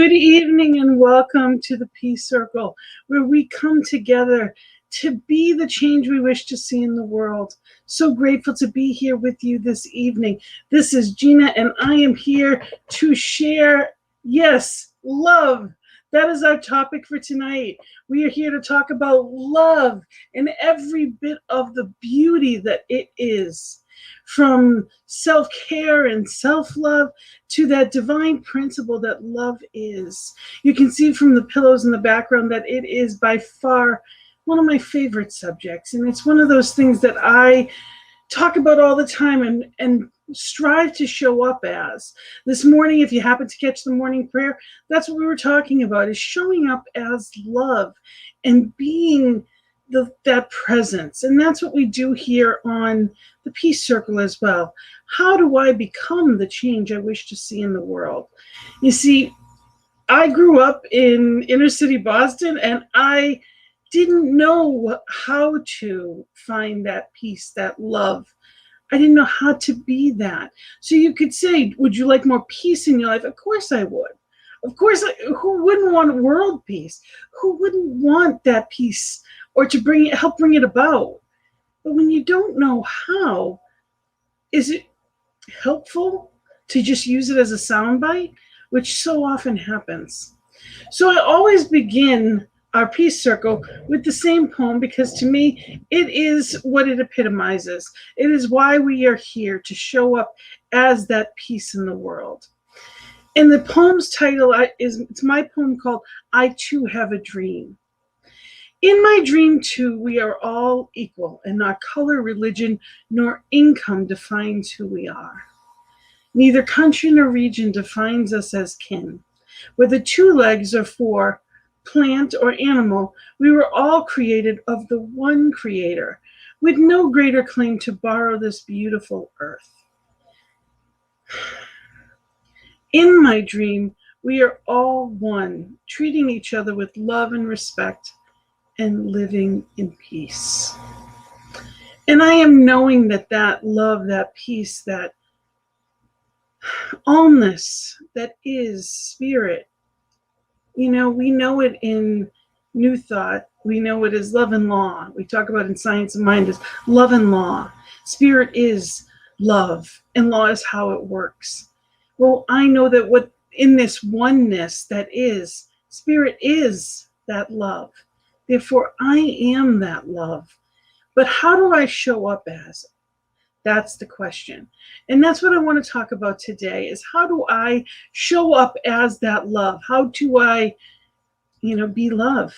Good evening and welcome to the Peace Circle, where we come together to be the change we wish to see in the world. So grateful to be here with you this evening. This is Gina, and I am here to share, yes, love. That is our topic for tonight. We are here to talk about love and every bit of the beauty that it is. From self-care and self-love to that divine principle that love is. You can see from the pillows in the background that it is by far one of my favorite subjects. And it's one of those things that I talk about all the time and strive to show up as. This morning, if you happen to catch the morning prayer, that's what we were talking about, is showing up as love and being that presence. And that's what we do here on the Peace Circle as well. How do I become the change I wish to see in the world? You see, I grew up in inner city Boston, and I didn't know how to find that peace, that love. I didn't know how to be that. So you could say, would you like more peace in your life? Of course I would. Of course, who wouldn't want world peace? Who wouldn't want that peace or to help bring it about? But when you don't know how, is it helpful to just use it as a soundbite, which so often happens? So I always begin our Peace Circle with the same poem, because to me, it is what it epitomizes. It is why we are here, to show up as that peace in the world. And the poem's title it's my poem called I Too Have a Dream. In my dream, too, we are all equal, and not color, religion, nor income defines who we are. Neither country nor region defines us as kin. Whether 2 legs or 4, plant or animal, we were all created of the one Creator, with no greater claim to borrow this beautiful earth. In my dream, we are all one, treating each other with love and respect, and living in peace. And I am knowing that love, that peace, that allness that is spirit, we know it in New Thought. We know it as love and law. We talk about in Science of Mind as love and law. Spirit is love, and law is how it works. Well, I know that what in this oneness that is, spirit is that love. Therefore, I am that love. But how do I show up as it? That's the question. And that's what I want to talk about today, is how do I show up as that love? How do I, be love?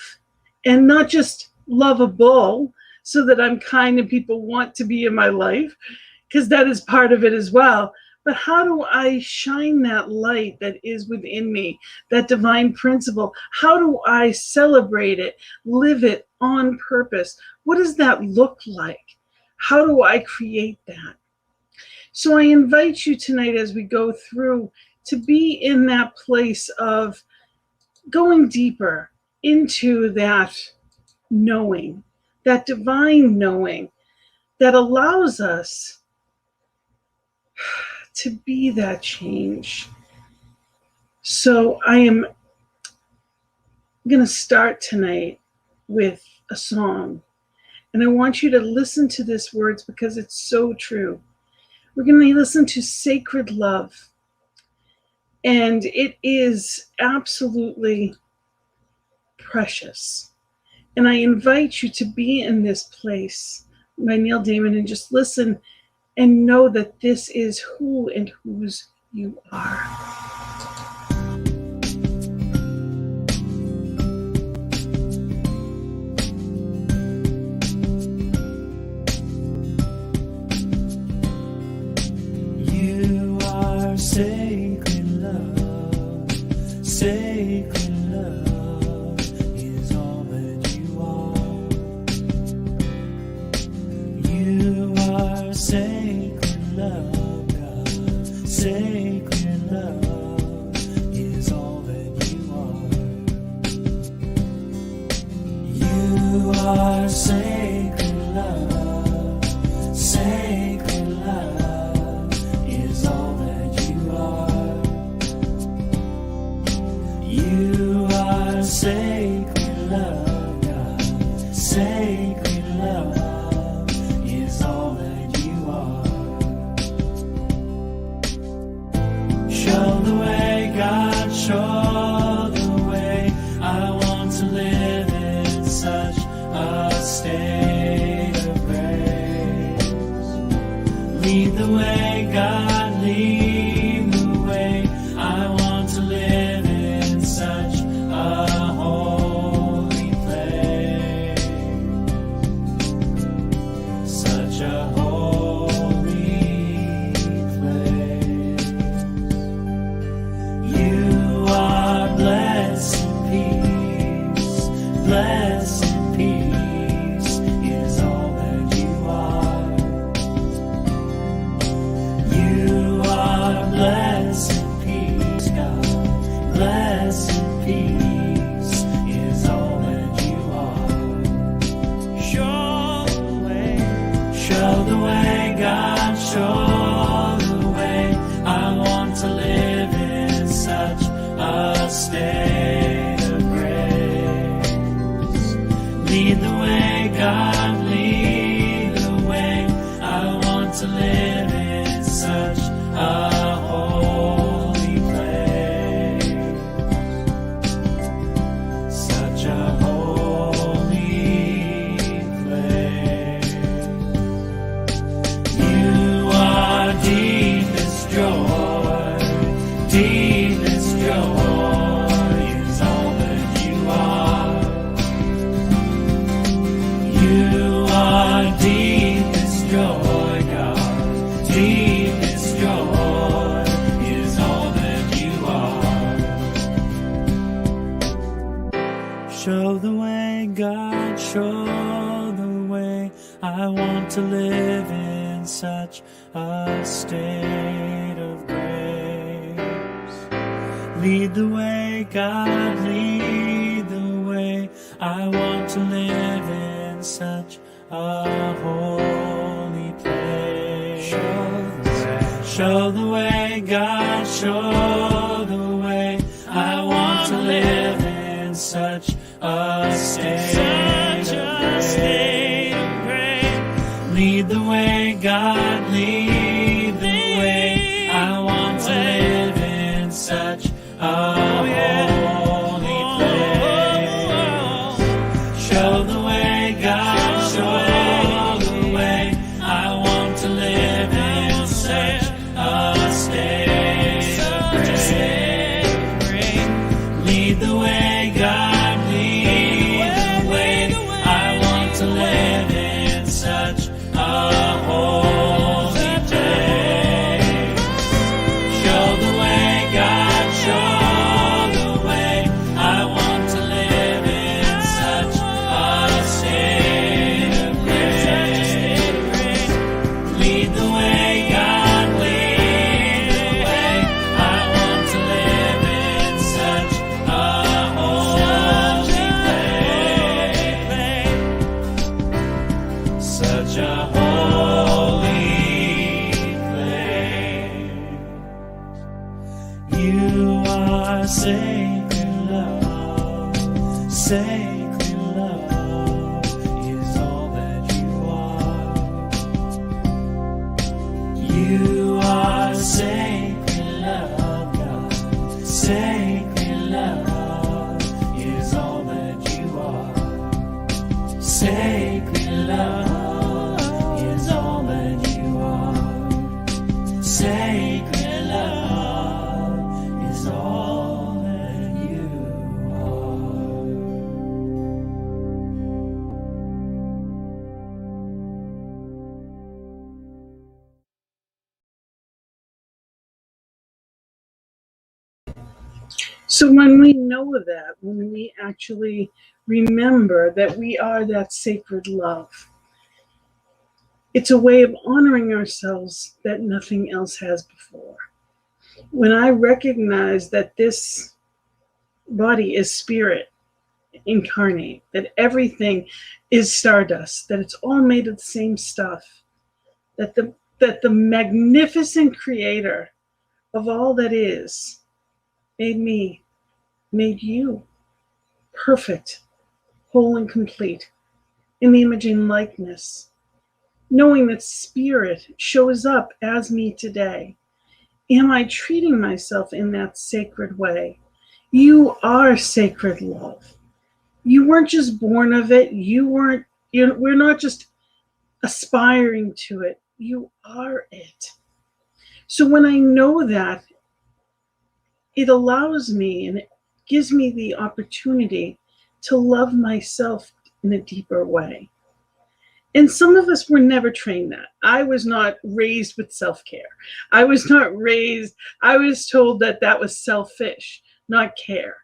And not just lovable so that I'm kind and people want to be in my life, because that is part of it as well. But how do I shine that light that is within me, that divine principle? How do I celebrate it, live it on purpose? What does that look like? How do I create that? So I invite you tonight, as we go through, to be in that place of going deeper into that knowing, that divine knowing that allows us to be that change. So I am going to start tonight with a song. And I want you to listen to these words, because it's so true. We're going to listen to Sacred Love. And it is absolutely precious. And I invite you to be in this place by Neil Damon and just listen and know that this is who and whose you are. You are sacred love, sacred love is all that you are. You are sacred love, God, sacred love is all that you are. You are sacred love, sacred love is all that you are. are sacred love, God. Sacred love is all that you are. Show the way, God, show the way. I want to live in such a state of grace. Lead the way, God, lead the way. I want to live in such a holy place. Such a holy place. You are blessed peace. Blessed peace is all that you are. You are blessed peace, God. Blessed peace is all that you are. Show the way. Show the way, God. Show the way. I want to live in such a state of grace. Lead the way, God, lead the way. I want to live in such a holy place. Such a holy place. You are deepest joy. Deepest joy is all that you are. You are deepest joy, God. Deepest joy is all that you are. Show the way, God, show the way. I want to live in such a state of grace. Lead the way, God, lead the way. I want to live in such a holy place. Show the way, God, show the way. I want to live in such a state of grace. Lead the way, God, lead the way. I want to live in such a holy place. Show the way, God, show the way. I want to live in such a state of grace. Lead the way, God, lead the way. I want to live in such a holy place. Show the way, God, show the way. I want to live in such a state of grace. Lead the way, God, lead the way. I want to live in such a holy place. Such a holy place. You are sacred love. Sacred love is all that you are. You are sacred love, God. Sacred love is all that you are. Sacred love is all that you are. Sacred love is all that you are. So when we know that, when we actually remember that we are that sacred love, it's a way of honoring ourselves that nothing else has before. When I recognize that this body is spirit incarnate, that everything is stardust, that it's all made of the same stuff, that the magnificent creator of all that is made me, made you, perfect, whole and complete, in the image and likeness, knowing that spirit shows up as me today. Am I treating myself in that sacred way? You are sacred love. You weren't just born of it. We're not just aspiring to it. You are it. So when I know that, it allows me and it gives me the opportunity to love myself in a deeper way. And some of us were never trained that. I was not raised with self-care. I was told that that was selfish, not care.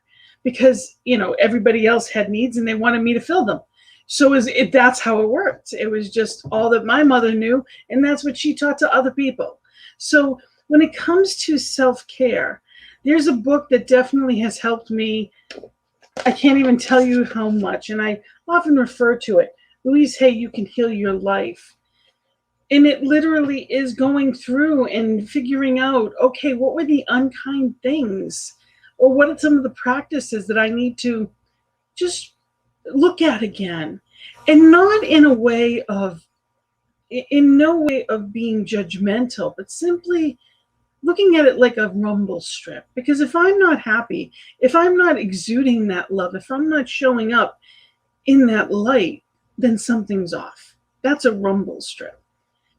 Because, everybody else had needs and they wanted me to fill them. So that's how it worked. It was just all that my mother knew, and that's what she taught to other people. So when it comes to self-care, there's a book that definitely has helped me. I can't even tell you how much, and I often refer to it. Louise Hay, You Can Heal Your Life. And it literally is going through and figuring out, okay, what were the unkind things? Or what are some of the practices that I need to just look at again? And not in no way of being judgmental, but simply looking at it like a rumble strip. Because if I'm not happy, if I'm not exuding that love, if I'm not showing up in that light, then something's off. That's a rumble strip.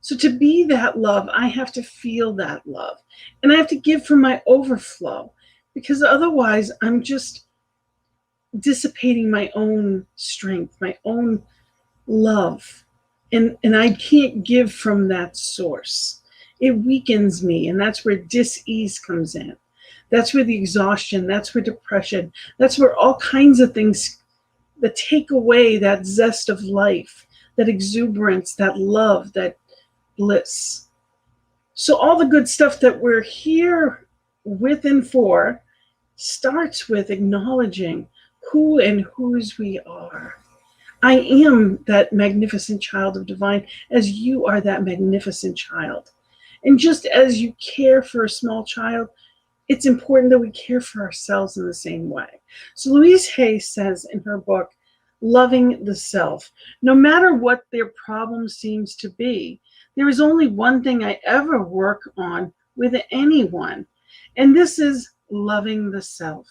So to be that love, I have to feel that love. And I have to give from my overflow, because otherwise I'm just dissipating my own strength, my own love. And I can't give from that source. It weakens me, and that's where dis-ease comes in. That's where the exhaustion, that's where depression, that's where all kinds of things that take away that zest of life, that exuberance, that love, that bliss. So all the good stuff that we're here with and for starts with acknowledging who and whose we are. I am that magnificent child of divine, as you are that magnificent child. And just as you care for a small child, it's important that we care for ourselves in the same way. So Louise Hay says in her book, Loving the Self, no matter what their problem seems to be, there is only one thing I ever work on with anyone, and this is loving the self.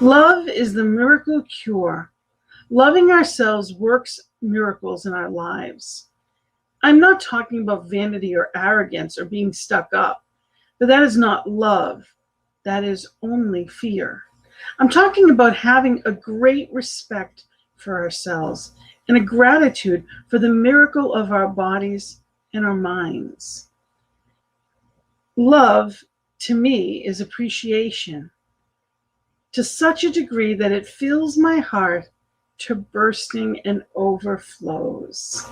Love is the miracle cure. Loving ourselves works miracles in our lives. I'm not talking about vanity or arrogance or being stuck up, but that is not love. That is only fear. I'm talking about having a great respect for ourselves and a gratitude for the miracle of our bodies and our minds. Love, to me, is appreciation to such a degree that it fills my heart to bursting and overflows.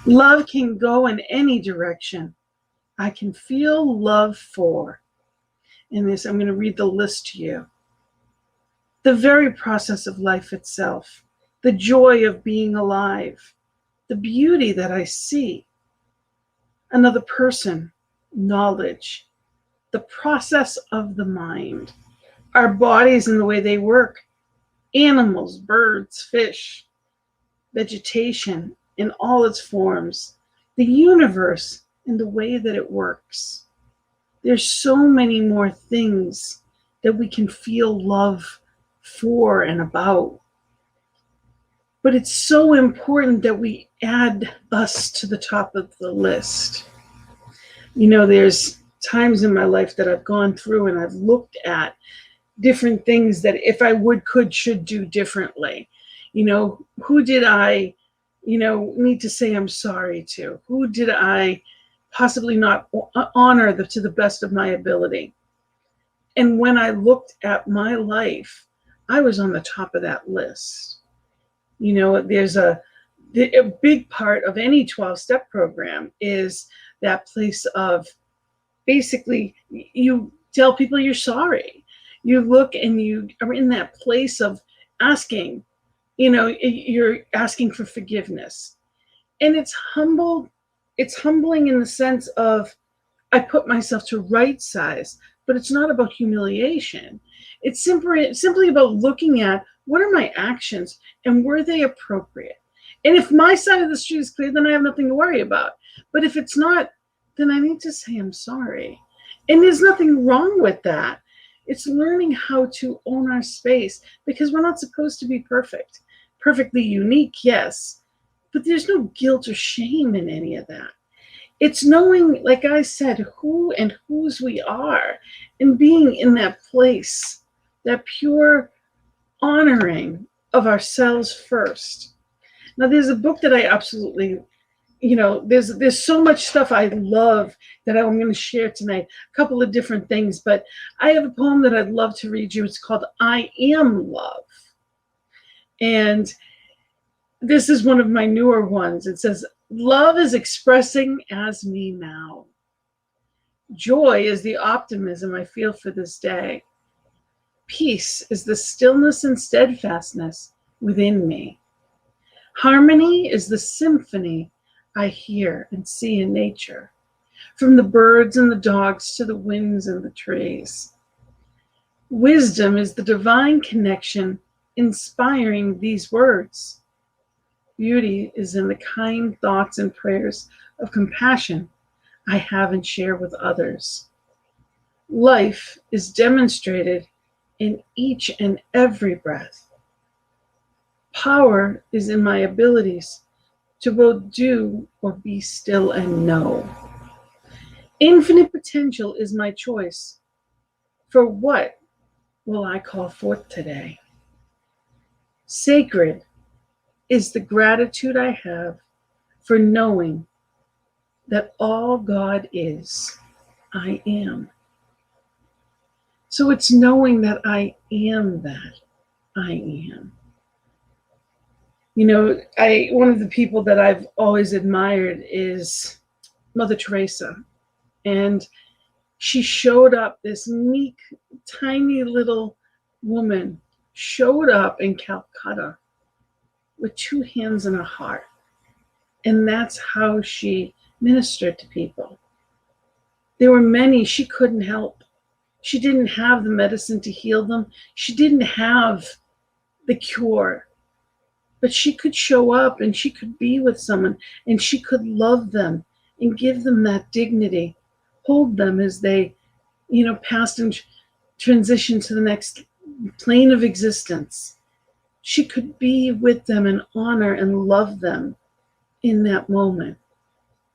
Love can go in any direction. I can feel love for. In this, I'm going to read the list to you. The very process of life itself, the joy of being alive, the beauty that I see, another person, knowledge, the process of the mind, our bodies and the way they work, animals, birds, fish, vegetation in all its forms, the universe and the way that it works. There's so many more things that we can feel love for and about. But it's so important that we add us to the top of the list. There's times in my life that I've gone through and I've looked at different things that if I should do differently. Who did I, need to say I'm sorry to? Who did I possibly not honor to the best of my ability? And when I looked at my life, I was on the top of that list. There's a big part of any 12-step program is that place of basically you tell people you're sorry. You look and you are in that place of asking, you're asking for forgiveness. And it's humbling in the sense of I put myself to right size, but it's not about humiliation. It's simply about looking at What are my actions, and were they appropriate? And if my side of the street is clear, then I have nothing to worry about. But if it's not, then I need to say I'm sorry. And there's nothing wrong with that. It's learning how to own our space, because we're not supposed to be perfect. Perfectly unique, yes, but there's no guilt or shame in any of that. It's knowing, like I said, who and whose we are, and being in that place, that pure honoring of ourselves first. Now, there's a book that I absolutely, there's so much stuff I love that I'm going to share tonight, a couple of different things, but I have a poem that I'd love to read you. It's called I Am Love. And this is one of my newer ones. It says, love is expressing as me now. Joy is the optimism I feel for this day. Peace is the stillness and steadfastness within me. Harmony is the symphony I hear and see in nature, from the birds and the dogs to the winds and the trees. Wisdom is the divine connection inspiring these words. Beauty is in the kind thoughts and prayers of compassion I have and share with others. Life is demonstrated in each and every breath. Power is in my abilities to both do or be still and know. Infinite potential is my choice. For what will I call forth today? Sacred is the gratitude I have for knowing that all God is, I am. So it's knowing that I am that I am. One of the people that I've always admired is Mother Teresa. And she showed up, this meek, tiny little woman showed up in Calcutta with two hands and a heart. And that's how she ministered to people. There were many she couldn't help. She didn't have the medicine to heal them. She didn't have the cure. But she could show up and she could be with someone and she could love them and give them that dignity, hold them as they, passed and transitioned to the next plane of existence. She could be with them and honor and love them in that moment.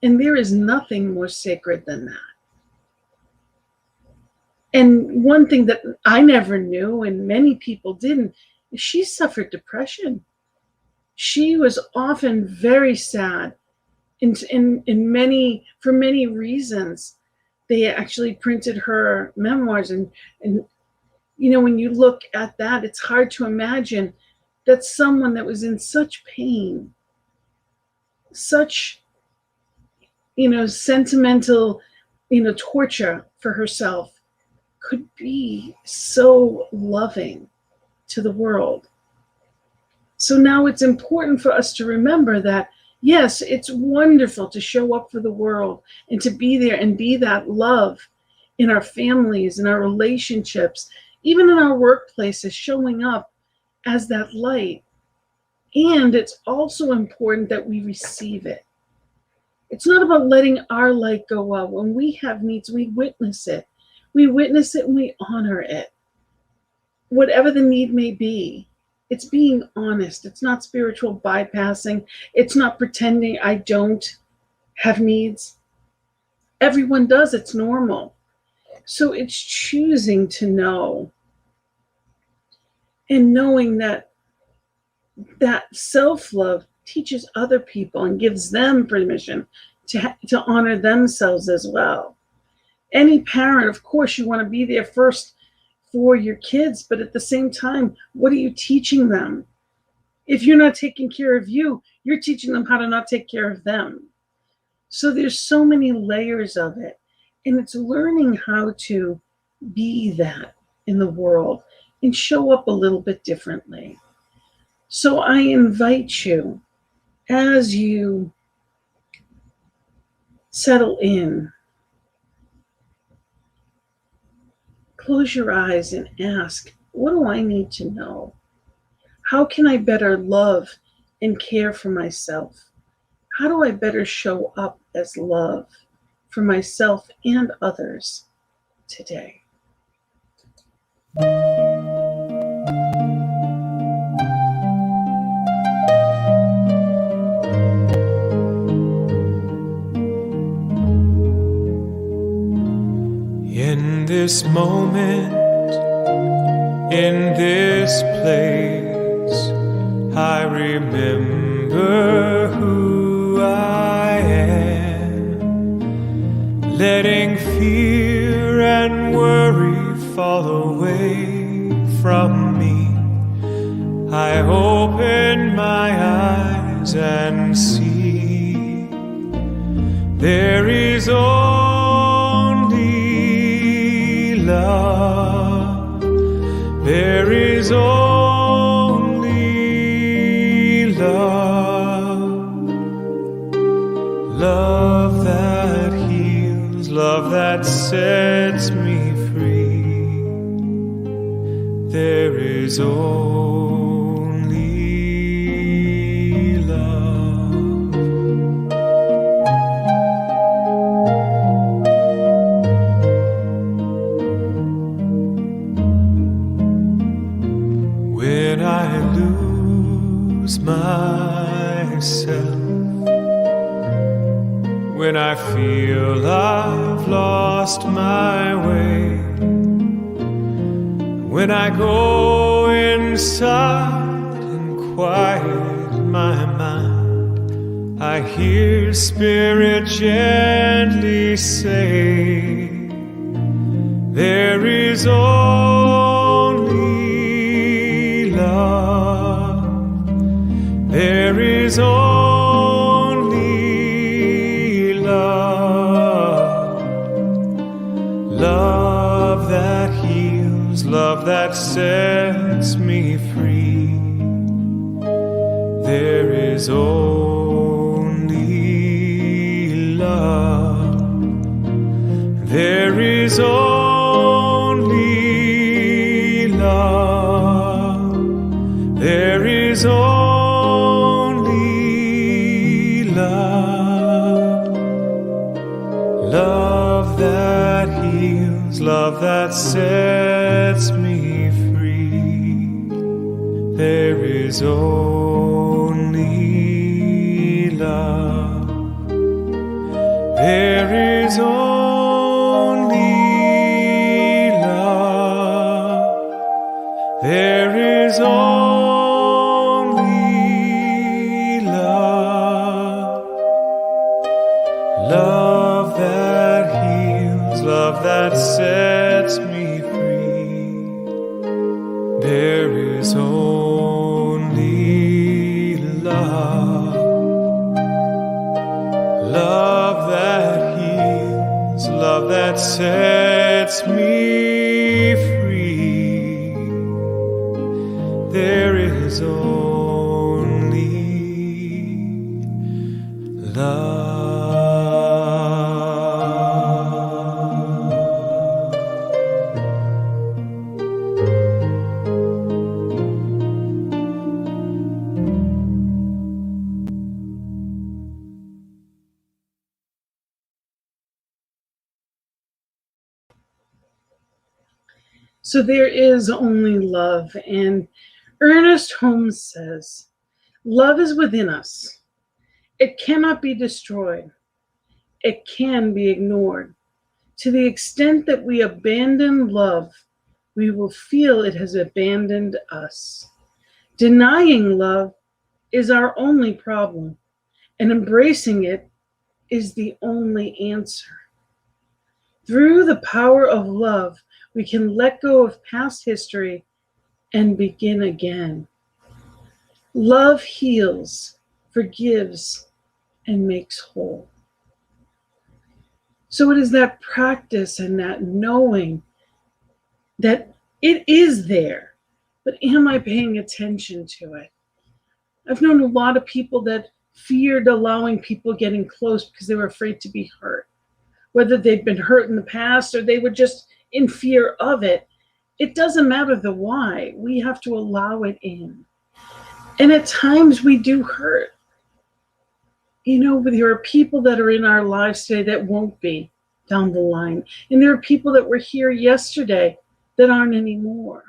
And there is nothing more sacred than that. And one thing that I never knew, and many people didn't, is she suffered depression. She was often very sad for many reasons. They actually printed her memoirs, and when you look at that, it's hard to imagine that someone that was in such pain, such sentimental torture for herself, could be so loving to the world. So now it's important for us to remember that, yes, it's wonderful to show up for the world and to be there and be that love in our families, in our relationships, even in our workplaces, showing up as that light. And it's also important that we receive it. It's not about letting our light go out. When we have needs, we witness it. We witness it and we honor it. Whatever the need may be, it's being honest. It's not spiritual bypassing. It's not pretending I don't have needs. Everyone does. It's normal. So it's choosing to know and knowing that self-love teaches other people and gives them permission to honor themselves as well. Any parent, of course, you want to be there first for your kids, but at the same time, what are you teaching them? If you're not taking care of you, you're teaching them how to not take care of them. So there's so many layers of it, and it's learning how to be that in the world and show up a little bit differently. So I invite you, as you settle in, close your eyes and ask, what do I need to know? How can I better love and care for myself? How do I better show up as love for myself and others today? In this moment, in this place, I remember who I am, letting fear and worry fall away from me. I open my eyes and see there is only love. There is only love. Love that heals, love that sets me free. There is only love. When I lose myself, when I feel I've lost my way, when I go inside and quiet my mind, I hear Spirit gently say, there is only love. There is only love. Love that heals, love that sets me free. There is only love. There is only love. There is only love. Love that heals, love that sets me free. There is only love. There is only love. There is only love. Love that heals, love that sets me free. There is only love. Love that heals, love that sets me free. There is only love. So there is only love. And Ernest Holmes says, love is within us. It cannot be destroyed. It can be ignored. To the extent that we abandon love, we will feel it has abandoned us. Denying love is our only problem, and embracing it is the only answer. Through the power of love, we can let go of past history and begin again. Love heals, forgives, and makes whole. So it is that practice and that knowing that it is there, but am I paying attention to it? I've known a lot of people that feared allowing people getting close because they were afraid to be hurt. Whether they'd been hurt in the past or they were just in fear of it, it doesn't matter the why. We have to allow it in. And at times we do hurt. There are people that are in our lives today that won't be down the line. And there are people that were here yesterday that aren't anymore.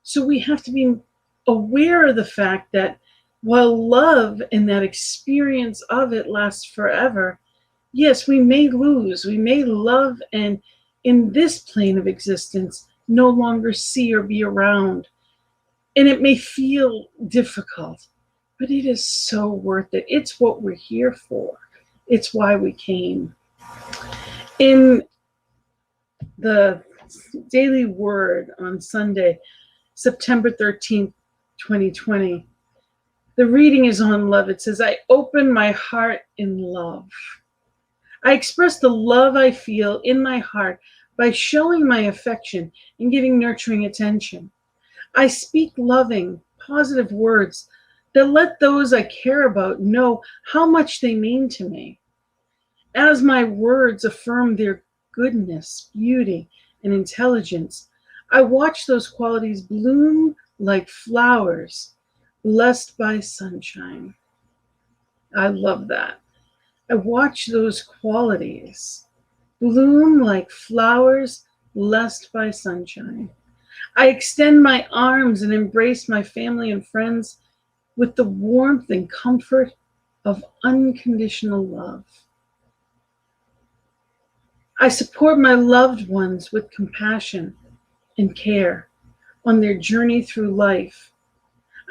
So we have to be aware of the fact that while love and that experience of it lasts forever, yes, we may lose, we may love and in this plane of existence no longer see or be around. And it may feel difficult, but it is so worth it. It's what we're here for. It's why we came. In the Daily Word on Sunday, September 13th, 2020, the reading is on love. It says, I open my heart in love. I express the love I feel in my heart by showing my affection and giving nurturing attention. I speak loving, positive words that let those I care about know how much they mean to me. As my words affirm their goodness, beauty, and intelligence, I watch those qualities bloom like flowers blessed by sunshine. I love that. I watch those qualities bloom like flowers blessed by sunshine. I extend my arms and embrace my family and friends with the warmth and comfort of unconditional love. I support my loved ones with compassion and care on their journey through life.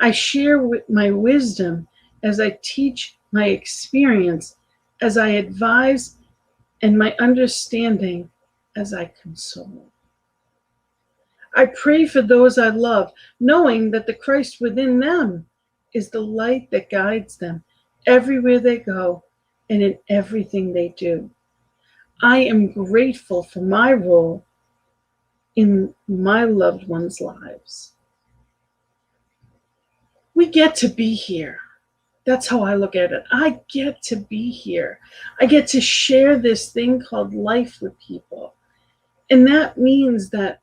I share my wisdom as I teach, my experience as I advise, and my understanding as I console. I pray for those I love, knowing that the Christ within them is the light that guides them everywhere they go and in everything they do. I am grateful for my role in my loved ones' lives. We get to be here. That's how I look at it. I get to be here. I get to share this thing called life with people. And that means that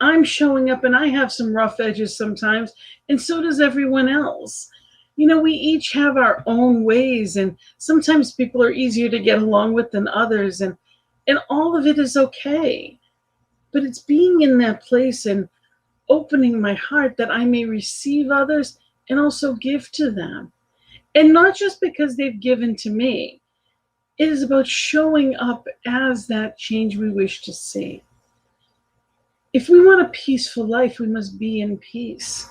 I'm showing up and I have some rough edges sometimes, and so does everyone else. We each have our own ways, and sometimes people are easier to get along with than others, and all of it is okay. But it's being in that place and opening my heart that I may receive others and also give to them. And not just because they've given to me. It is about showing up as that change we wish to see. If we want a peaceful life, we must be in peace.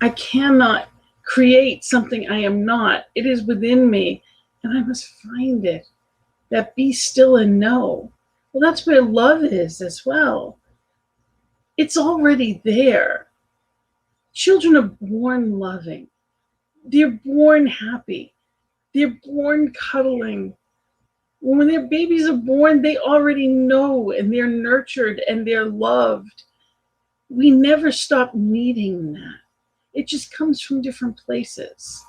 I cannot create something I am not. It is within me, and I must find it. That be still and know. Well, that's where love is as well. It's already there. Children are born loving. They're born happy. They're born cuddling. When their babies are born, they already know, and they're nurtured and they're loved. We never stop needing that. It just comes from different places.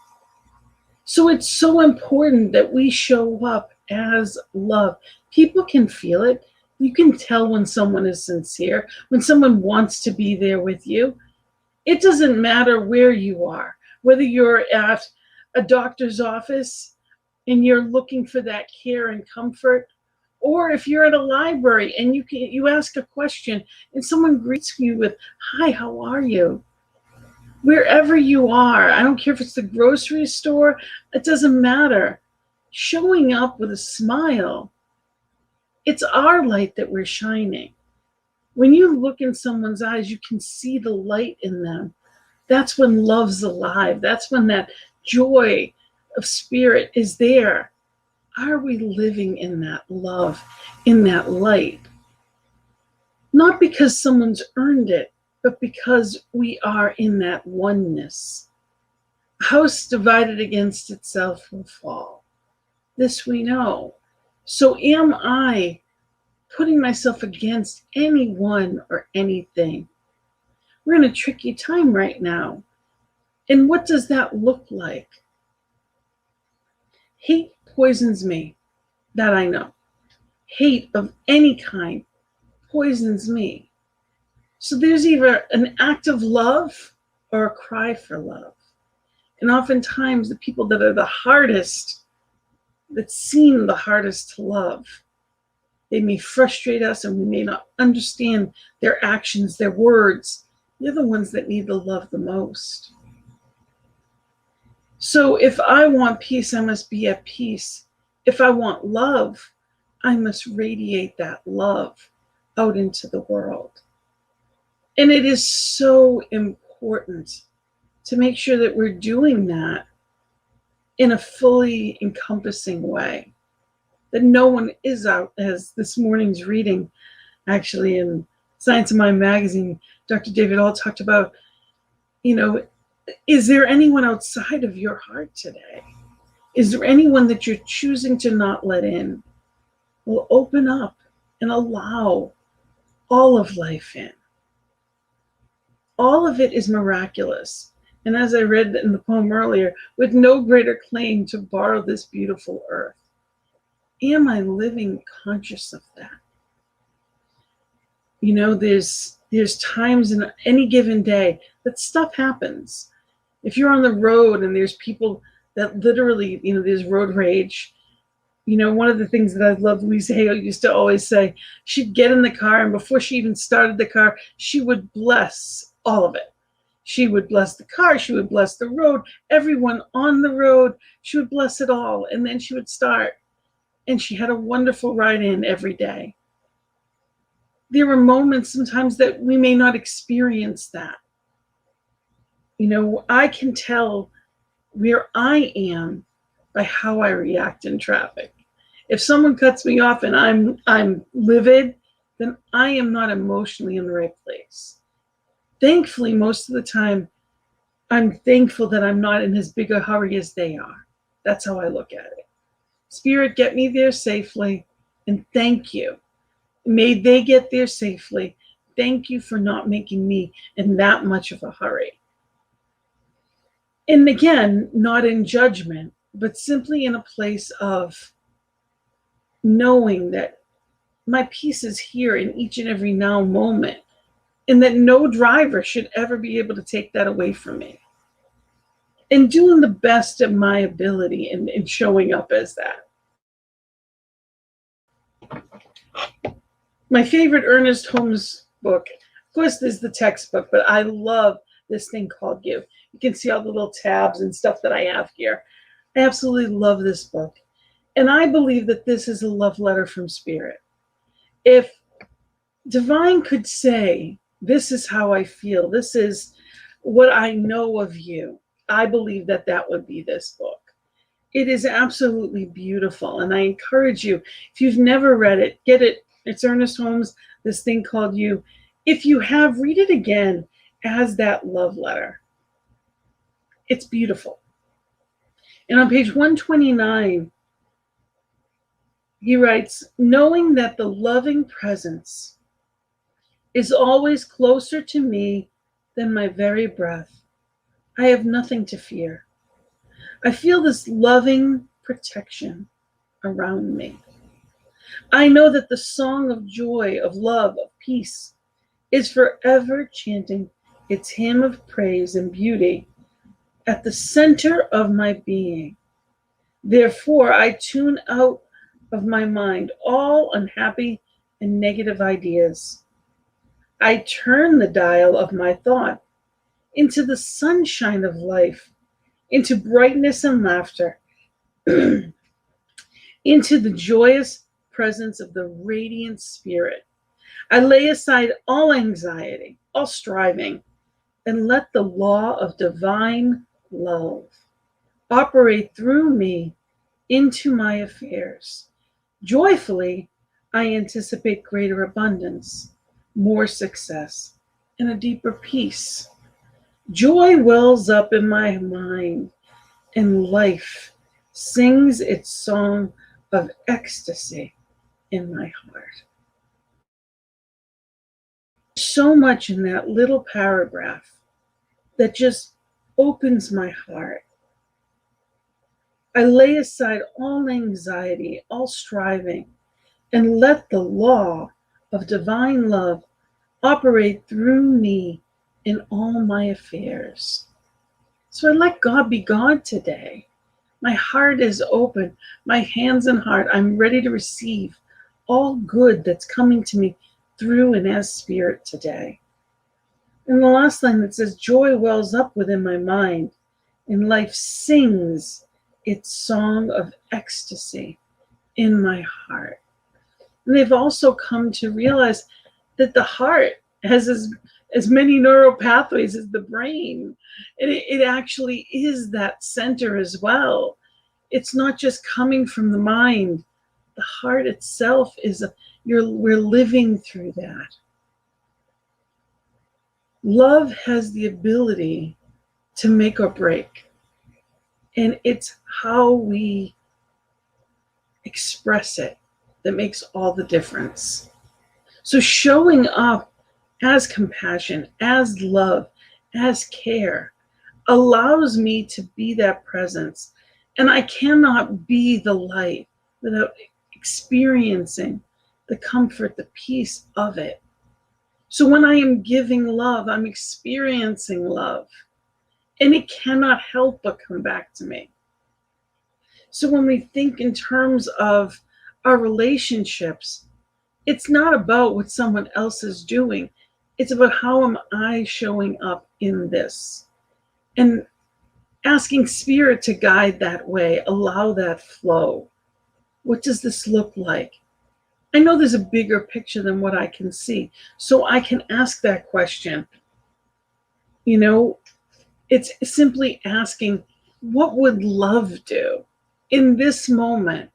So it's so important that we show up as love. People can feel it. You can tell when someone is sincere, when someone wants to be there with you. It doesn't matter where you are, whether you're at a doctor's office and you're looking for that care and comfort, or if you're at a library and you ask a question and someone greets you with, "Hi, how are you?" Wherever you are, I don't care if it's the grocery store, it doesn't matter. Showing up with a smile, it's our light that we're shining. When you look in someone's eyes, you can see the light in them. That's when love's alive. That's when that joy of spirit is there. Are we living in that love, in that light? Not because someone's earned it, but because we are in that oneness. A house divided against itself will fall. This we know. So am I putting myself against anyone or anything? We're in a tricky time right now. And what does that look like? Hate poisons me. That I know. Hate of any kind poisons me. So there's either an act of love or a cry for love. And oftentimes the people that are the hardest, that seem the hardest to love, they may frustrate us and we may not understand their actions, their words. They're the ones that need the love the most. So if I want peace, I must be at peace. If I want love, I must radiate that love out into the world. And it is so important to make sure that we're doing that in a fully encompassing way. That no one is out, as this morning's reading, actually in Science of Mind magazine, Dr. David All talked about, is there anyone outside of your heart today? Is there anyone that you're choosing to not let in? Well, open up and allow all of life in. All of it is miraculous. And as I read in the poem earlier, with no greater claim to borrow this beautiful earth. Am I living conscious of that? There's times in any given day that stuff happens. If you're on the road and there's people that literally, there's road rage. One of the things that I love, Louise Hay used to always say, she'd get in the car and before she even started the car, she would bless all of it. She would bless the car, she would bless the road, everyone on the road, she would bless it all. And then she would start. And she had a wonderful ride in every day. There are moments sometimes that we may not experience that. I can tell where I am by how I react in traffic. If someone cuts me off and I'm livid, then I am not emotionally in the right place. Thankfully, most of the time, I'm thankful that I'm not in as big a hurry as they are. That's how I look at it. Spirit, get me there safely, and thank you. May they get there safely. Thank you for not making me in that much of a hurry. And again, not in judgment, but simply in a place of knowing that my peace is here in each and every now moment, and that no driver should ever be able to take that away from me. And doing the best of my ability and showing up as that. My favorite Ernest Holmes book, of course, there's the textbook, but I love this thing called You. You can see all the little tabs and stuff that I have here. I absolutely love this book. And I believe that this is a love letter from Spirit. If Divine could say, this is how I feel, this is what I know of you, I believe that that would be this book. It is absolutely beautiful. And I encourage you, if you've never read it, get it. It's Ernest Holmes, this thing called You. If you have, read it again as that love letter. It's beautiful. And on page 129, he writes, knowing that the loving presence is always closer to me than my very breath, I have nothing to fear. I feel this loving protection around me. I know that the song of joy, of love, of peace is forever chanting its hymn of praise and beauty at the center of my being. Therefore, I tune out of my mind all unhappy and negative ideas. I turn the dial of my thought into the sunshine of life, into brightness and laughter, into the joyous presence of the radiant Spirit. I lay aside all anxiety, all striving, and let the law of divine love operate through me into my affairs. Joyfully, I anticipate greater abundance, more success, and a deeper peace. Joy wells up in my mind, and life sings its song of ecstasy in my heart. So much in that little paragraph that just opens my heart. I lay aside all anxiety, all striving, and let the law of divine love operate through me in all my affairs. So I let God be God today. My heart is open. My hands and heart, I'm ready to receive all good that's coming to me through and as spirit today. And the last line that says, joy wells up within my mind, and life sings its song of ecstasy in my heart. And they've also come to realize that the heart has as many neural pathways as the brain. And it actually is that center as well. It's not just coming from the mind. The heart itself we're living through that. Love has the ability to make or break. And it's how we express it that makes all the difference. So showing up as compassion, as love, as care allows me to be that presence. And I cannot be the light without experiencing the comfort, the peace of it. So when I am giving love, I'm experiencing love. And it cannot help but come back to me. So when we think in terms of our relationships, it's not about what someone else is doing. It's about how am I showing up in this? And asking spirit to guide that way, allow that flow. What does this look like? I know there's a bigger picture than what I can see. So I can ask that question. You know, it's simply asking, what would love do in this moment?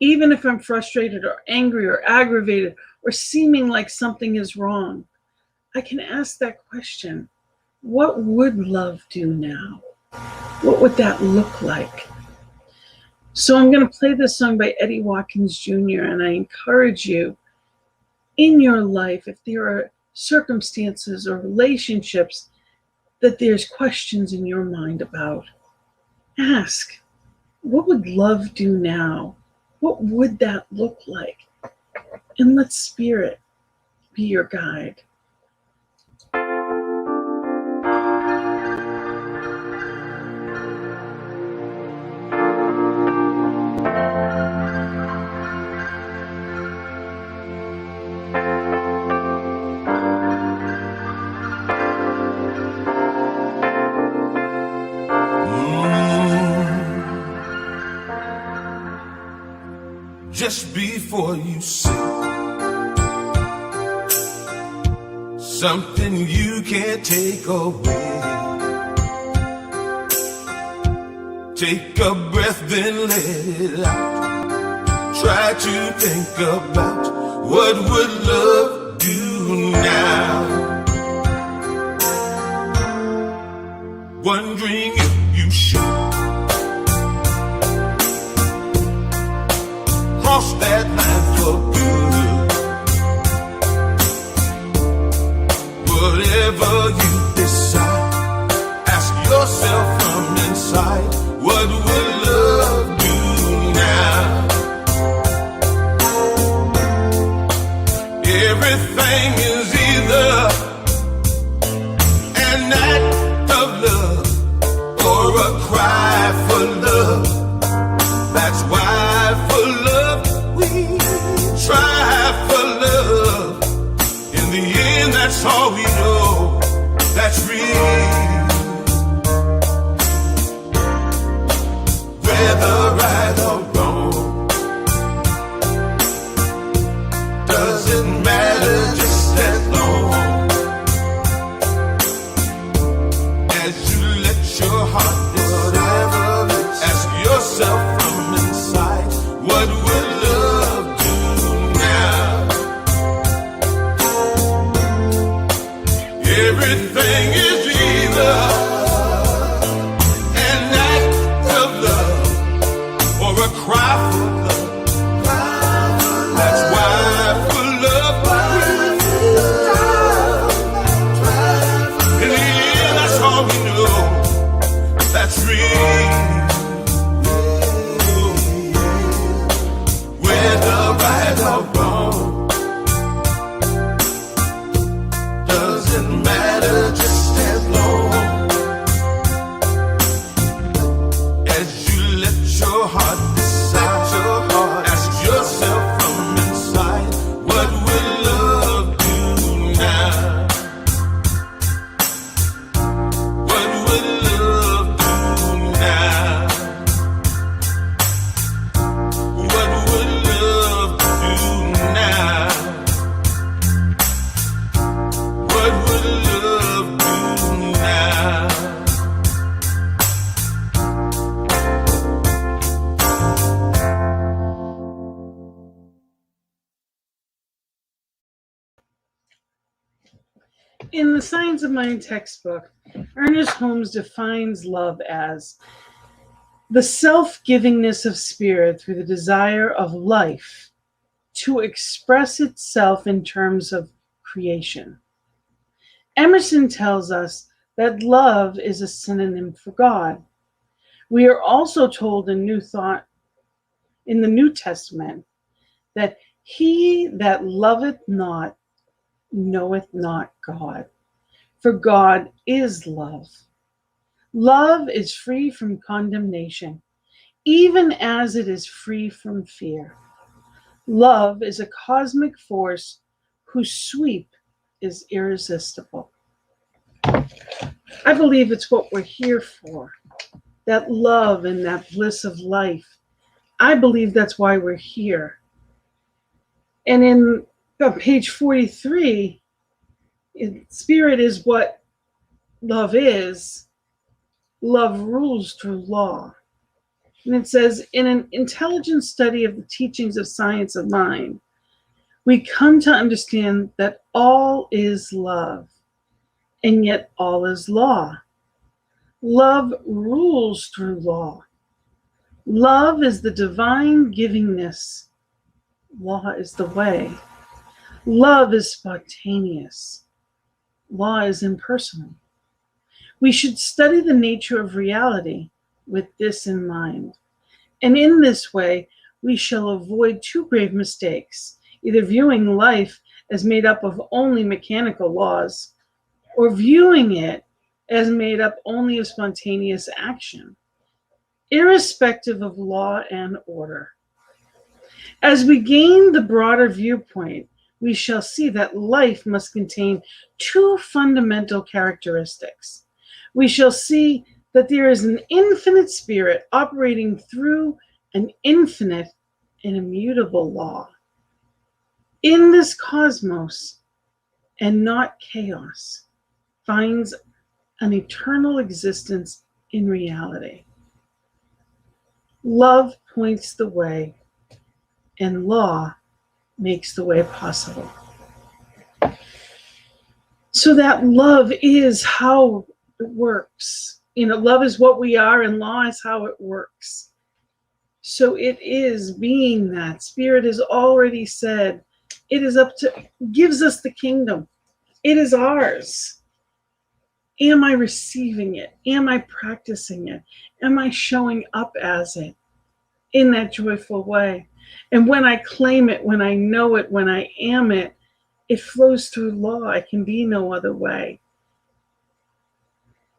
Even if I'm frustrated or angry or aggravated or seeming like something is wrong, I can ask that question. What would love do now? What would that look like? So I'm going to play this song by Eddie Watkins Jr. And I encourage you in your life, if there are circumstances or relationships that there's questions in your mind about, ask, what would love do now? What would that look like? And let spirit be your guide. Just before you say something you can't take away, take a breath, then let it out. Try to think about what would love do now. Wondering if you should cross that line for good. Whatever you decide, ask yourself from inside, what would love do now? Everything is either an act of love or a cry for love. That's why for love we try for love. In the end, that's all we know. That's real. Whether right or wrong, doesn't matter, just as long as you let your heart decide. Ask yourself from inside, what would love do now? Everything is either an act of love or a cry for love. That's why for love, in the end, that's all we know. That's real. Whether right or wrong, doesn't matter, just as long In the Science of Mind textbook, Ernest Holmes defines love as the self-givingness of spirit through the desire of life to express itself in terms of creation. Emerson tells us that love is a synonym for God. We are also told in New Thought in the New Testament that he that loveth not knoweth not God, for God is love. Love is free from condemnation, even as it is free from fear. Love is a cosmic force whose sweep is irresistible. I believe it's what we're here for, that love and that bliss of life. I believe that's why we're here. And in page 43, spirit is what love is. Love rules through law. And it says, in an intelligent study of the teachings of science of mind, we come to understand that all is love, and yet all is law. Love rules through law. Love is the divine givingness. Law is the way. Love is spontaneous. Law is impersonal. We should study the nature of reality with this in mind. And in this way, we shall avoid two grave mistakes, either viewing life as made up of only mechanical laws, or viewing it as made up only of spontaneous action, irrespective of law and order. As we gain the broader viewpoint, we shall see that life must contain two fundamental characteristics. We shall see that there is an infinite spirit operating through an infinite and immutable law. In this cosmos, and not chaos, finds an eternal existence in reality. Love points the way, and law makes the way possible. So that love is how it works. Love is what we are, and law is how it works. So it is being that. Spirit has already said, it is up to, gives us the kingdom. It is ours. Am I receiving it? Am I practicing it? Am I showing up as it in that joyful way? And when I claim it, when I know it, when I am it, it flows through law. It can be no other way.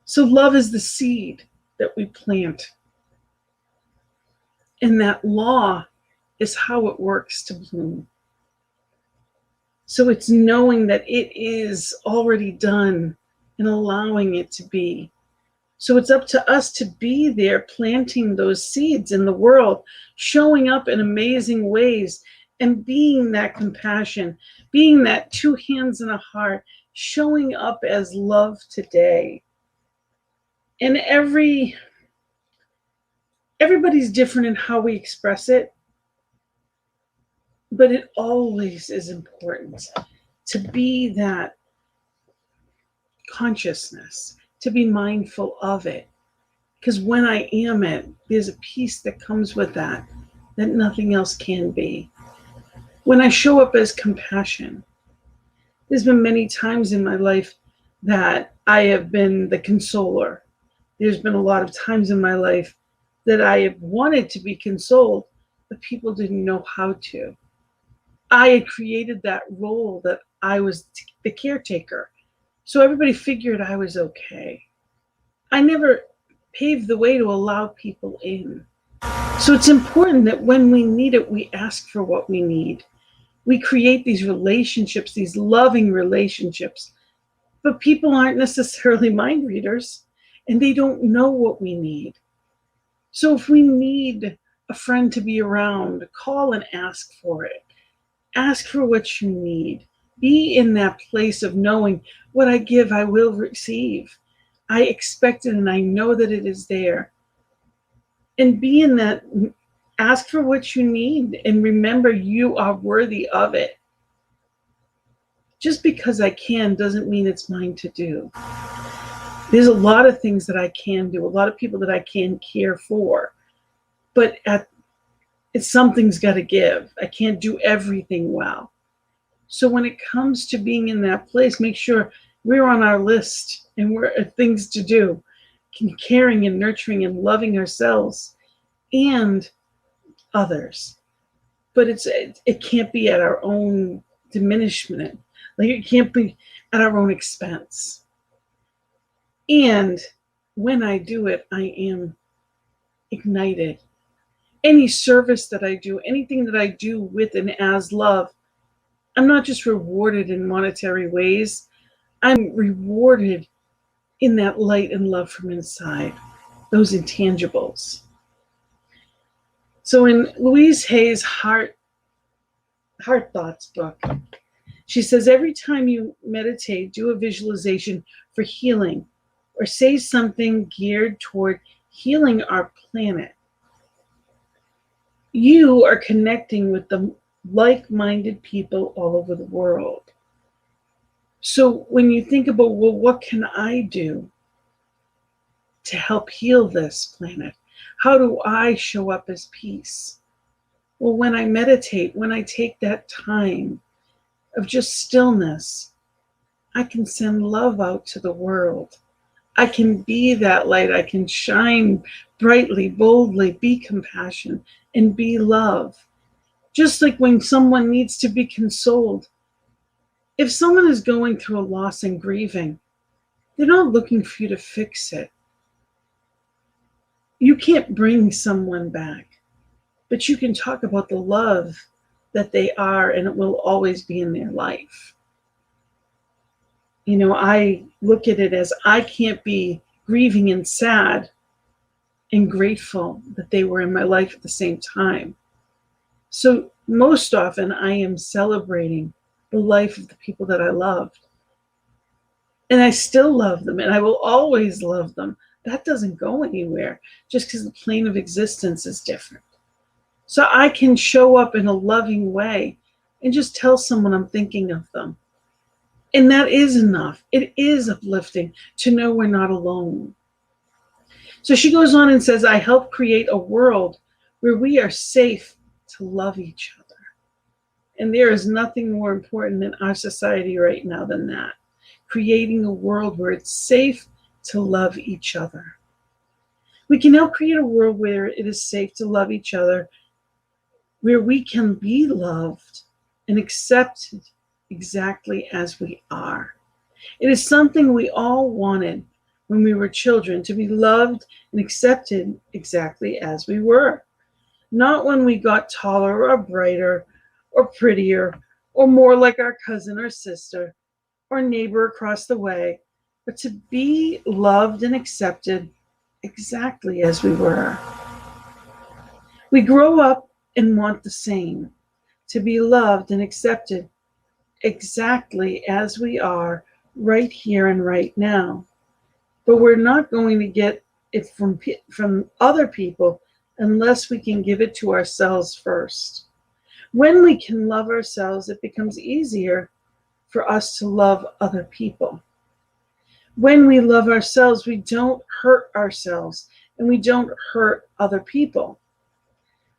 So love is the seed that we plant. And that law is how it works to bloom. So it's knowing that it is already done and allowing it to be. So it's up to us to be there, planting those seeds in the world, showing up in amazing ways, and being that compassion, being that two hands and a heart, showing up as love today. And everybody's different in how we express it, but it always is important to be that consciousness, to be mindful of it. Because when I am it, there's a peace that comes with that nothing else can be. When I show up as compassion, there's been many times in my life that I have been the consoler. There's been a lot of times in my life that I have wanted to be consoled, but people didn't know how to. I had created that role that I was the caretaker. So everybody figured I was okay. I never paved the way to allow people in. So it's important that when we need it, we ask for what we need. We create these relationships, these loving relationships, but people aren't necessarily mind readers, and they don't know what we need. So if we need a friend to be around, call and ask for it. Ask for what you need. Be in that place of knowing what I give, I will receive. I expect it and I know that it is there. And be in that, ask for what you need and remember you are worthy of it. Just because I can doesn't mean it's mine to do. There's a lot of things that I can do, a lot of people that I can care for, but something's got to give. I can't do everything well. So when it comes to being in that place, make sure we're on our list and we're things to do, caring and nurturing and loving ourselves and others. But it can't be at our own diminishment. Like, it can't be at our own expense. And when I do it, I am ignited. Any service that I do, anything that I do with and as love, I'm not just rewarded in monetary ways. I'm rewarded in that light and love from inside, those intangibles. So in Louise Hay's Heart Thoughts book, she says, every time you meditate, do a visualization for healing or say something geared toward healing our planet. You are connecting with the like-minded people all over the world. So when you think about, well, what can I do to help heal this planet? How do I show up as peace? Well, when I meditate, when I take that time of just stillness, I can send love out to the world. I can be that light. I can shine brightly, boldly, be compassion, and be love. Just like when someone needs to be consoled. If someone is going through a loss and grieving, they're not looking for you to fix it. You can't bring someone back, but you can talk about the love that they are, and it will always be in their life. You know, I look at it as I can't be grieving and sad and grateful that they were in my life at the same time. So most often I am celebrating the life of the people that I loved. And I still love them, and I will always love them. That doesn't go anywhere just because the plane of existence is different. So I can show up in a loving way and just tell someone I'm thinking of them. And that is enough. It is uplifting to know we're not alone. So she goes on and says, I help create a world where we are safe to love each other. And there is nothing more important in our society right now than that. Creating a world where it's safe to love each other. We can help create a world where it is safe to love each other, where we can be loved and accepted exactly as we are. It is something we all wanted when we were children, to be loved and accepted exactly as we were. Not when we got taller or brighter or prettier or more like our cousin or sister or neighbor across the way, but to be loved and accepted exactly as we were. We grow up and want the same, to be loved and accepted exactly as we are right here and right now. But we're not going to get it from other people unless we can give it to ourselves first. When we can love ourselves, it becomes easier for us to love other people. When we love ourselves, we don't hurt ourselves and we don't hurt other people.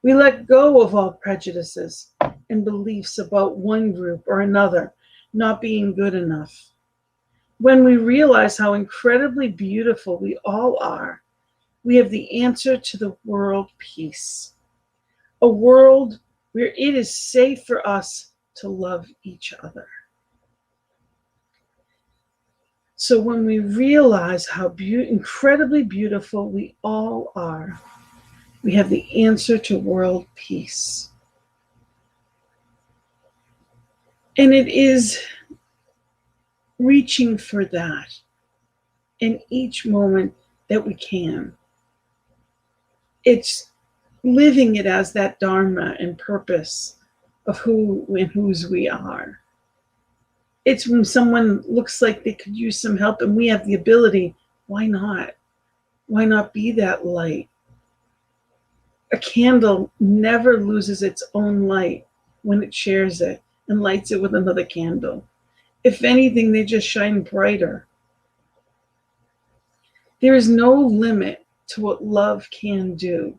We let go of all prejudices and beliefs about one group or another not being good enough. When we realize how incredibly beautiful we all are, we have the answer to the world peace. A world where it is safe for us to love each other. So when we realize how incredibly beautiful we all are, we have the answer to world peace. And it is reaching for that in each moment that we can. It's living it as that dharma and purpose of who and whose we are. It's when someone looks like they could use some help and we have the ability, why not? Why not be that light? A candle never loses its own light when it shares it and lights it with another candle. If anything, they just shine brighter. There is no limit to what love can do.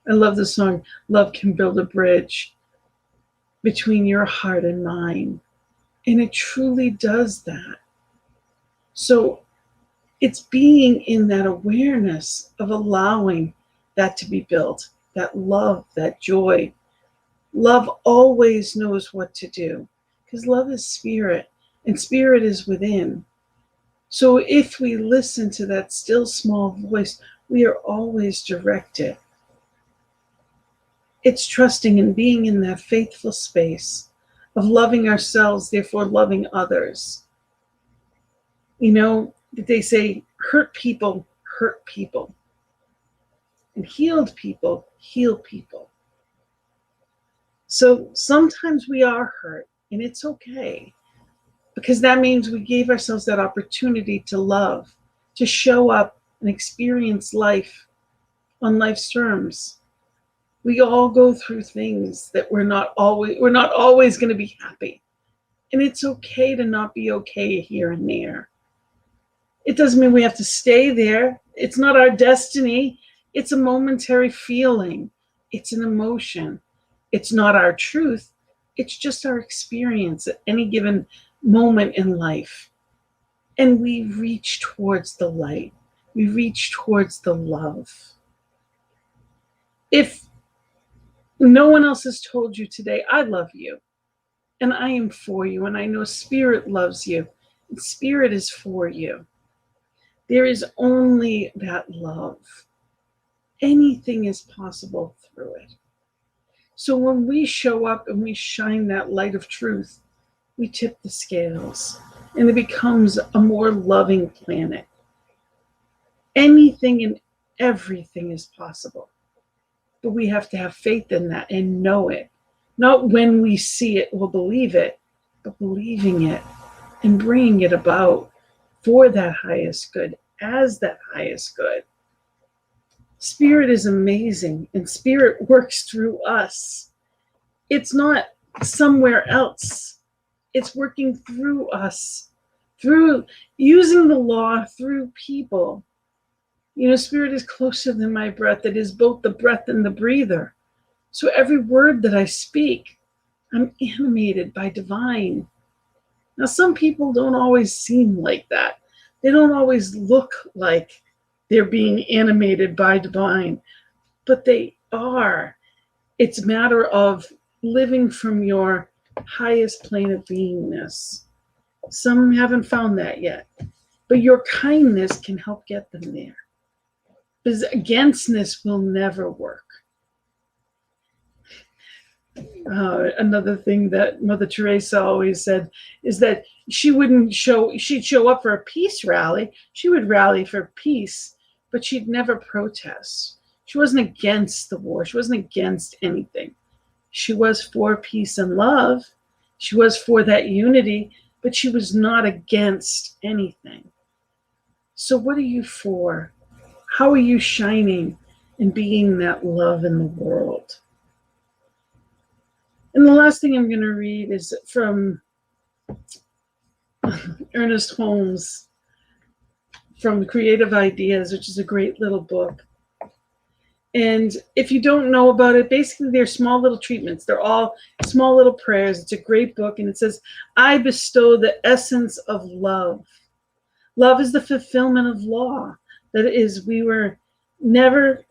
I love the song, Love Can Build a Bridge between your heart and mine. And it truly does that. So it's being in that awareness of allowing that to be built, that love, that joy. Love always knows what to do because love is spirit and spirit is within. So if we listen to that still small voice, we are always directed. It's trusting and being in that faithful space of loving ourselves, therefore loving others. You know, they say hurt people hurt people, and healed people heal people. So sometimes we are hurt, and it's okay, because that means we gave ourselves that opportunity to love, to show up and experience life on life's terms. We all go through things that we're not always going to be happy. And it's okay to not be okay here and there. It doesn't mean we have to stay there. It's not our destiny. It's a momentary feeling. It's an emotion. It's not our truth. It's just our experience at any given moment in life. And we reach towards the light. We reach towards the love. If no one else has told you today, I love you, and I am for you, and I know Spirit loves you, and Spirit is for you. There is only that love. Anything is possible through it. So when we show up and we shine that light of truth, we tip the scales, and it becomes a more loving planet. Anything and everything is possible. But we have to have faith in that and know it. Not when we see it, we'll believe it, but believing it and bringing it about for that highest good, as that highest good. Spirit is amazing, and Spirit works through us. It's not somewhere else. It's working through us, through using the law, through people. You know, Spirit is closer than my breath. It is both the breath and the breather. So every word that I speak, I'm animated by divine. Now, some people don't always seem like that. They don't always look like they're being animated by divine, but they are. It's a matter of living from your highest plane of beingness. Some haven't found that yet, but your kindness can help get them there. Because againstness will never work. Another thing that Mother Teresa always said is that she'd show up for a peace rally. She would rally for peace, but she'd never protest. She wasn't against the war. She wasn't against anything. She was for peace and love. She was for that unity, but she was not against anything. So what are you for? How are you shining and being that love in the world? And the last thing I'm going to read is from Ernest Holmes, from Creative Ideas, which is a great little book. And if you don't know about it, basically they're small little treatments. They're all small little prayers. It's a great book. And it says, I bestow the essence of love. Love is the fulfillment of law. That is, we never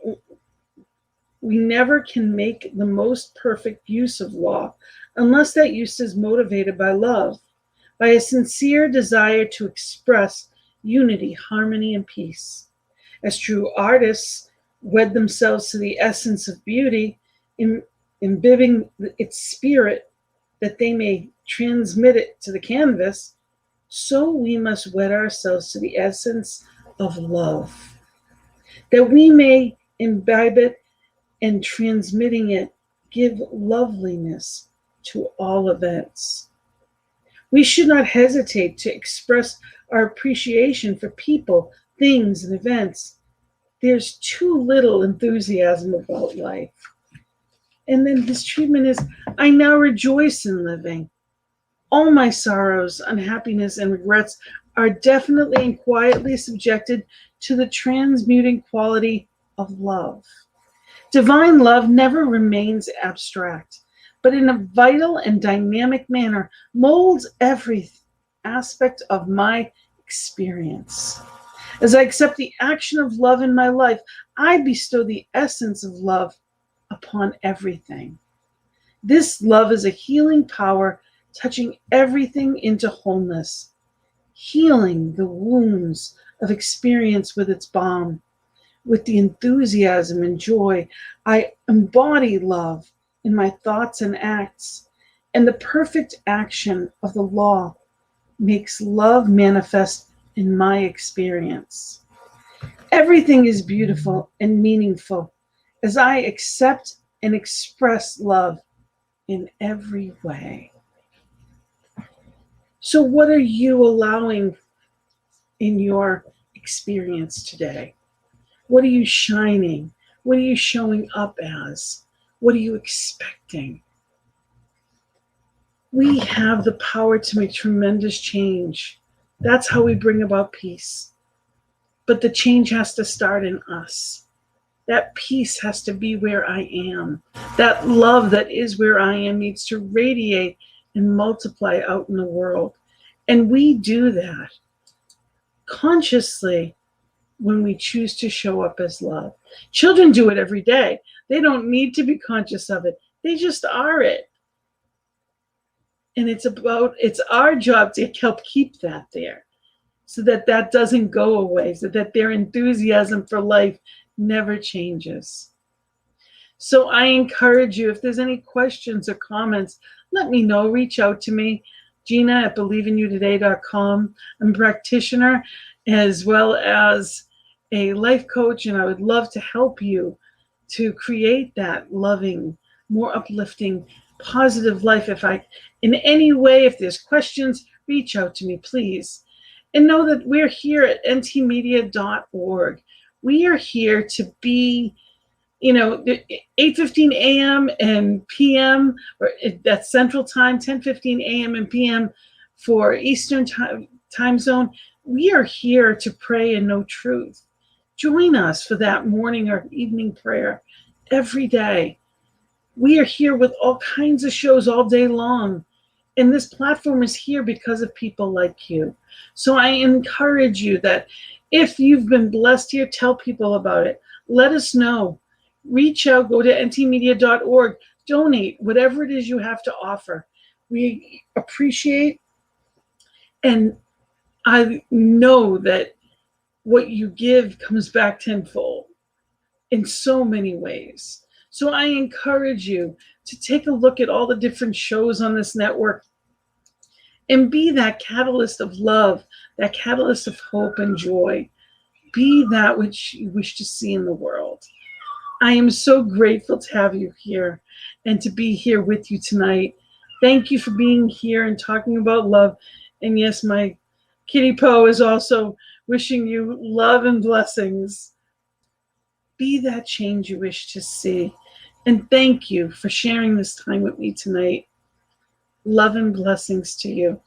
can make the most perfect use of law unless that use is motivated by love, by a sincere desire to express unity, harmony, and peace. As true artists wed themselves to the essence of beauty, imbibing its spirit that they may transmit it to the canvas, so we must wed ourselves to the essence of love, that we may imbibe it and transmitting it give loveliness to all events. We should not hesitate to express our appreciation for people, things, and events. There's too little enthusiasm about life. And then his treatment is, I now rejoice in living. All my sorrows, unhappiness, and regrets are definitely and quietly subjected to the transmuting quality of love. Divine love never remains abstract, but in a vital and dynamic manner molds every aspect of my experience. As I accept the action of love in my life, I bestow the essence of love upon everything. This love is a healing power touching everything into wholeness, healing the wounds of experience with its balm. With the enthusiasm and joy, I embody love in my thoughts and acts, and the perfect action of the law makes love manifest in my experience. Everything is beautiful and meaningful as I accept and express love in every way. So, what are you allowing in your experience today? What are you shining? What are you showing up as? What are you expecting? We have the power to make tremendous change. That's how we bring about peace. But the change has to start in us. That peace has to be where I am. That love that is where I am needs to radiate and multiply out in the world. And we do that consciously when we choose to show up as love. Children do it every day. They don't need to be conscious of it. They just are it. And it's our job to help keep that there so that that doesn't go away, so that their enthusiasm for life never changes. So I encourage you, if there's any questions or comments, let me know. Reach out to me, Gina at believein.youtoday.com. I'm a practitioner as well as a life coach, and I would love to help you to create that loving, more uplifting, positive life. If I, in any way, if there's questions, reach out to me, please. And know that we're here at ntmedia.org. We are here to be, 8:15 a.m. and p.m., or that's Central Time, 10:15 a.m. and p.m. for Eastern time zone. We are here to pray and know truth. Join us for that morning or evening prayer every day. We are here with all kinds of shows all day long. And this platform is here because of people like you. So I encourage you that if you've been blessed here, tell people about it. Let us know. Reach out, go to ntmedia.org, donate whatever it is you have to offer. We appreciate, and I know that what you give comes back tenfold in so many ways. So I encourage you to take a look at all the different shows on this network and be that catalyst of love, that catalyst of hope and joy. Be that which you wish to see in the world. I am so grateful to have you here and to be here with you tonight. Thank you for being here and talking about love. And yes, my kitty Poe is also wishing you love and blessings. Be that change you wish to see. And thank you for sharing this time with me tonight. Love and blessings to you.